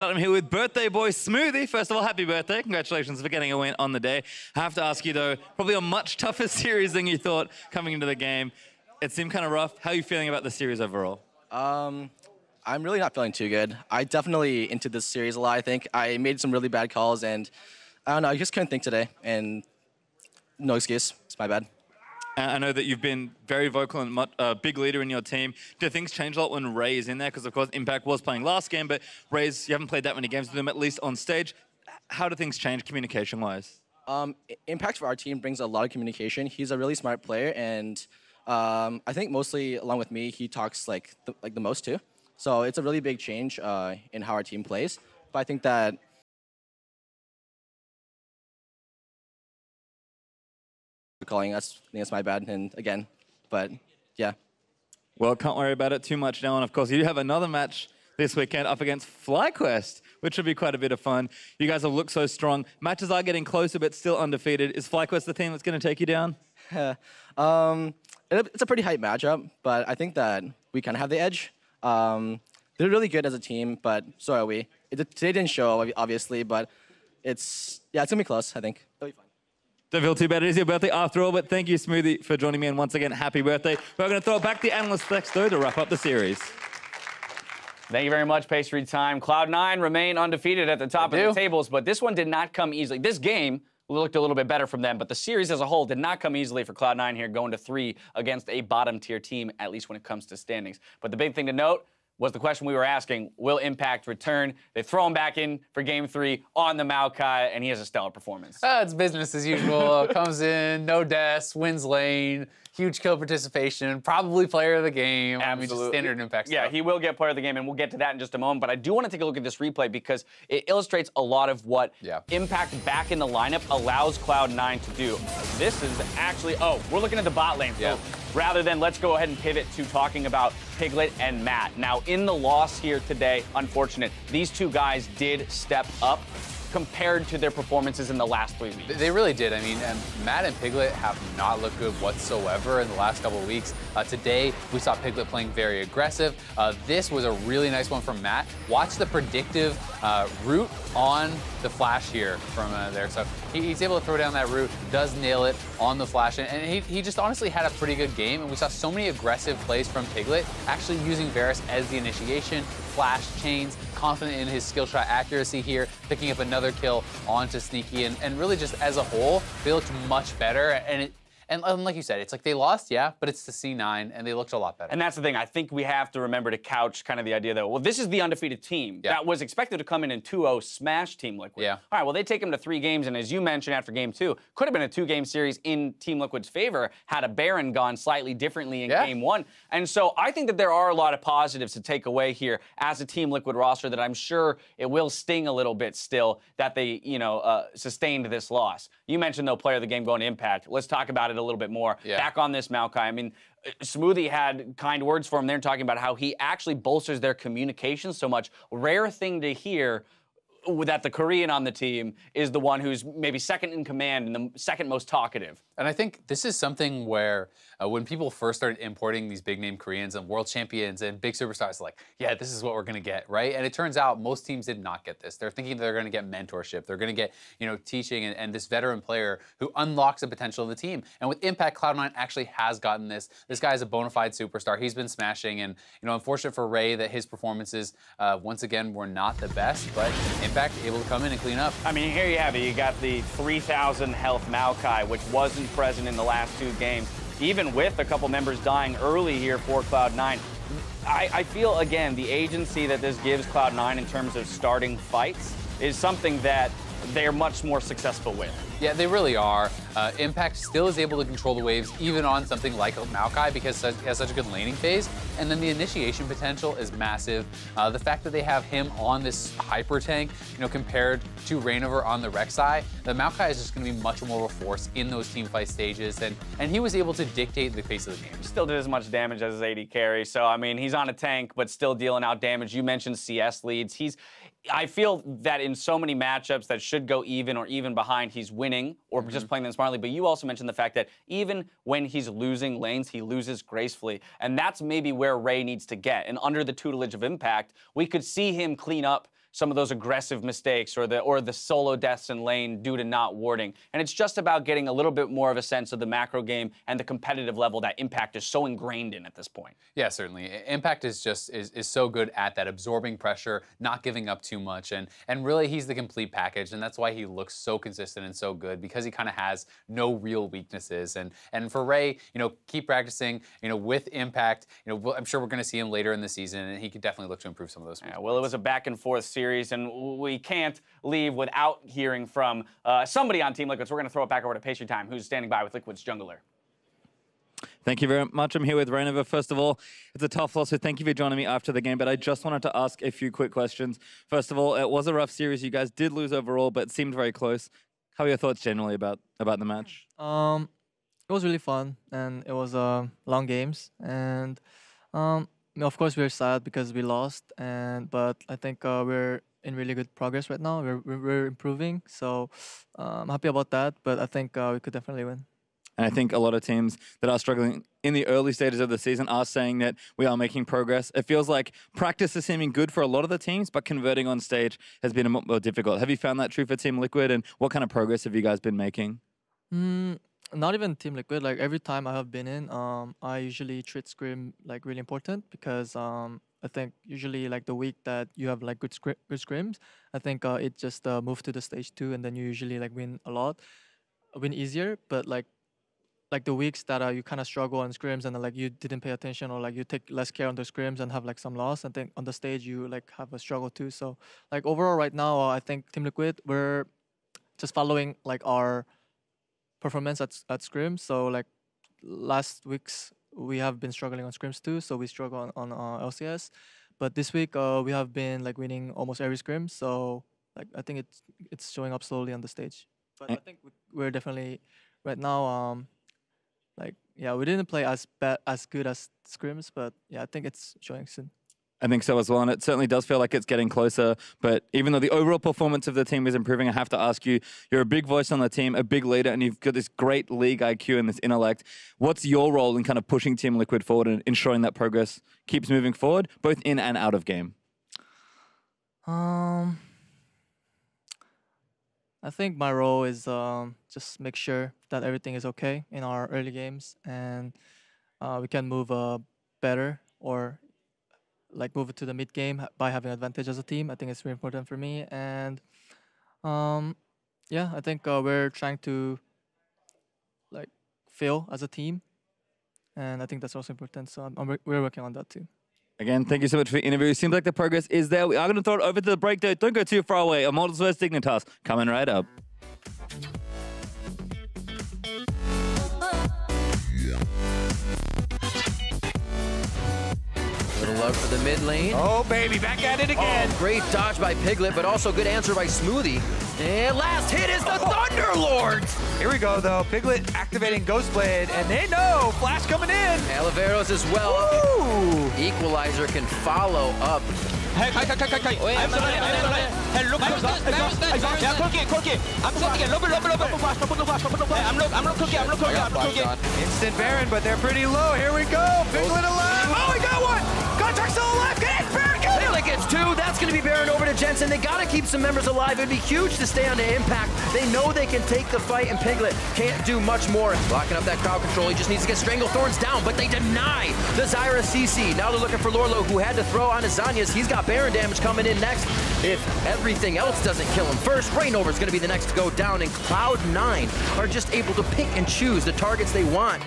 I'm here with birthday boy Smoothie. First of all, happy birthday. Congratulations for getting a win on the day. I have to ask you, though, probably a much tougher series than you thought coming into the game. It seemed kind of rough. How are you feeling about the series overall? I'm really not feeling too good. I definitely into this series a lot, I think. I made some really bad calls, and I don't know, I just couldn't think today, and no excuse. It's my bad. I know that you've been very vocal and a big leader in your team. Do things change a lot when Ray is in there? Because, of course, Impact was playing last game, but Ray's, you haven't played that many games with him, at least on stage. How do things change communication-wise? Impact for our team brings a lot of communication. He's a really smart player, and I think mostly, along with me, he talks like the most, too. So it's a really big change in how our team plays. But I think that calling us, I think it's my bad, and again, but yeah. Well, can't worry about it too much now, and of course you have another match this weekend up against FlyQuest, which will be quite a bit of fun. You guys have looked so strong. Matches are getting closer, but still undefeated. Is FlyQuest the team that's going to take you down? It's a pretty hype matchup, but I think that we kind of have the edge. They're really good as a team, but so are we. Today didn't show, obviously, but it's gonna be close, I think. It'll be fun. Don't feel too bad. It is your birthday after all, but thank you, Smoothie, for joining me, and once again, happy birthday. We're going to throw it back to the analyst next, though, to wrap up the series. Thank you very much, Pastry Time. Cloud9 remain undefeated at the top of the tables, but this one did not come easily. This game looked a little bit better from them, but the series as a whole did not come easily for Cloud9 here, going to 3 against a bottom-tier team, at least when it comes to standings. But the big thing to note was the question we were asking, will Impact return? They throw him back in for Game 3 on the Maokai, and he has a stellar performance. It's business as usual. Comes in, no deaths, wins lane, huge kill participation, probably player of the game. Absolutely. I mean, just standard Impact stuff. Yeah, he will get player of the game, and we'll get to that in just a moment. But I do want to take a look at this replay because it illustrates a lot of what Impact back in the lineup allows Cloud9 to do. This is actually, we're looking at the bot lane. So rather than, let's go ahead and pivot to talking about Piglet and Matt. Now, in the loss here today, unfortunate, these two guys did step up compared to their performances in the last 3 weeks. They really did. I mean, Matt and Piglet have not looked good whatsoever in the last couple of weeks. Today, we saw Piglet playing very aggressive. This was a really nice one from Matt. Watch the predictive route on the flash here from there. So he's able to throw down that route, does nail it on the flash, and he just honestly had a pretty good game, and we saw so many aggressive plays from Piglet, actually using Varus as the initiation, flash chains, confident in his skill shot accuracy here, picking up another kill onto Sneaky, and really just as a whole, they looked much better, and like you said, it's like they lost, but it's the C9, and they looked a lot better. And that's the thing. I think we have to remember to couch kind of the idea that, well, this is the undefeated team that was expected to come in and 2-0 smash Team Liquid. All right, well, they take them to 3 games, and as you mentioned after Game 2, could have been a 2-game series in Team Liquid's favor had a Baron gone slightly differently in Game 1. And so I think that there are a lot of positives to take away here as a Team Liquid roster that I'm sure it will sting a little bit still that they, sustained this loss. You mentioned, though, player of the game going to Impact. Let's talk about it a little bit more. Back on this Maokai, I mean, Smoothie had kind words for him there talking about how he actually bolsters their communication so much. Rare thing to hear that the Korean on the team is the one who's maybe second in command and the second most talkative. And I think this is something where when people first started importing these big name Koreans and world champions and big superstars, like, this is what we're gonna get, right? And it turns out most teams did not get this. They're thinking they're gonna get mentorship. They're gonna get, teaching and this veteran player who unlocks the potential of the team. And with Impact, Cloud9 actually has gotten this. This guy is a bona fide superstar. He's been smashing, and unfortunate for Ray that his performances once again were not the best, but Impact able to come in and clean up. I mean, here you have it. You got the 3,000 health Maokai, which wasn't present in the last 2 games, even with a couple members dying early here for Cloud9. I feel, again, the agency that this gives Cloud9 in terms of starting fights is something that they're much more successful with. Yeah, they really are. Impact still is able to control the waves even on something like Maokai because he has such a good laning phase. And then the initiation potential is massive. The fact that they have him on this hyper tank, compared to Reignover on the Rek'Sai, the Maokai is just going to be much more of a force in those team fight stages. And he was able to dictate the pace of the game. Still did as much damage as his AD carry. So, I mean, he's on a tank, but still dealing out damage. You mentioned CS leads. I feel that in so many matchups that should go even or even behind, he's winning or just playing them smartly. But you also mentioned the fact that even when he's losing lanes, he loses gracefully. And that's maybe where Ray needs to get. And under the tutelage of Impact, we could see him clean up some of those aggressive mistakes or the solo deaths in lane due to not warding. And it's just about getting a little bit more of a sense of the macro game and the competitive level that Impact is so ingrained in at this point. Yeah, certainly. Impact is just is so good at that, absorbing pressure, not giving up too much, and really he's the complete package, and that's why he looks so consistent and so good, because he kind of has no real weaknesses. And for Ray, keep practicing, with Impact. I'm sure we're going to see him later in the season, and he could definitely look to improve some of those. Yeah, well, it was a back and forth series, and we can't leave without hearing from somebody on Team Liquid. So we're going to throw it back over to Pastry Time, who's standing by with Liquid's jungler. Thank you very much. I'm here with Rainover. First of all, it's a tough loss, so thank you for joining me after the game, but I just wanted to ask a few quick questions. First of all, it was a rough series. You guys did lose overall, but it seemed very close. How are your thoughts generally about the match? It was really fun, and it was long games, and of course we're sad because we lost, but I think we're in really good progress right now. We're improving, so I'm happy about that, but I think we could definitely win. And I think a lot of teams that are struggling in the early stages of the season are saying that we are making progress. It feels like practice is seeming good for a lot of the teams, but converting on stage has been a lot more difficult. Have you found that true for Team Liquid, and what kind of progress have you guys been making? Not even Team Liquid. Like every time I have been in, I usually treat scrim like really important, because I think usually like the week that you have like good scrims, I think it just moves to the stage 2, and then you usually like win easier. But like the weeks that you kind of struggle on scrims and like you didn't pay attention, or like you take less care on the scrims and have like some loss, I think on the stage you like have a struggle too. So like overall right now, I think Team Liquid, we're just following like our performance at scrims. So like last weeks we have been struggling on scrims too, so we struggle on LCS. But this week we have been like winning almost every scrim. So like I think it's showing up slowly on the stage. But I think we're definitely right now. Like, yeah, we didn't play as good as scrims, but yeah, I think it's showing soon. I think so as well, and it certainly does feel like it's getting closer. But even though the overall performance of the team is improving, I have to ask you, you're a big voice on the team, a big leader, and you've got this great league IQ and this intellect. What's your role in kind of pushing Team Liquid forward and ensuring that progress keeps moving forward, both in and out of game? I think my role is just make sure that everything is okay in our early games, and we can move better, or like move it to the mid game by having advantage as a team. I think it's very important for me, and yeah, I think we're trying to like fail as a team, and I think that's also important. So we're working on that too. Again, thank you so much for the interview. It seems like the progress is there. We are going to throw it over to the break, though. Don't go too far away. Immortals vs Dignitas coming right up. Little love for the mid lane. Oh, baby, back at it again. Oh, great dodge by Piglet, but also good answer by Smoothie. And last hit is the Thunderlords. Here we go, though. Piglet activating Ghostblade, and they know Flash coming in. Oliveros as well. Woo! Equalizer can follow up. I'm Instant Baron, but they're pretty low. Here we go. Piglet alive. Oh, we got one. Contract still alive. Get it, Baron. Piglet gets 2. That's going to be Baron over to Jensen. They got to keep some members alive. It'd be huge to stay on the Impact. They know they can take the fight, and Piglet can't do much more. Blocking up that crowd control. He just needs to get Stranglethorns down, but they deny the Zyra CC. Now they're looking for Lorlo, who had to throw on his Zanyas. He's got Baron damage coming in next. If everything else doesn't kill him first, Rainover's going to be the next to go down, and Cloud9 are just able to pick and choose the targets they want.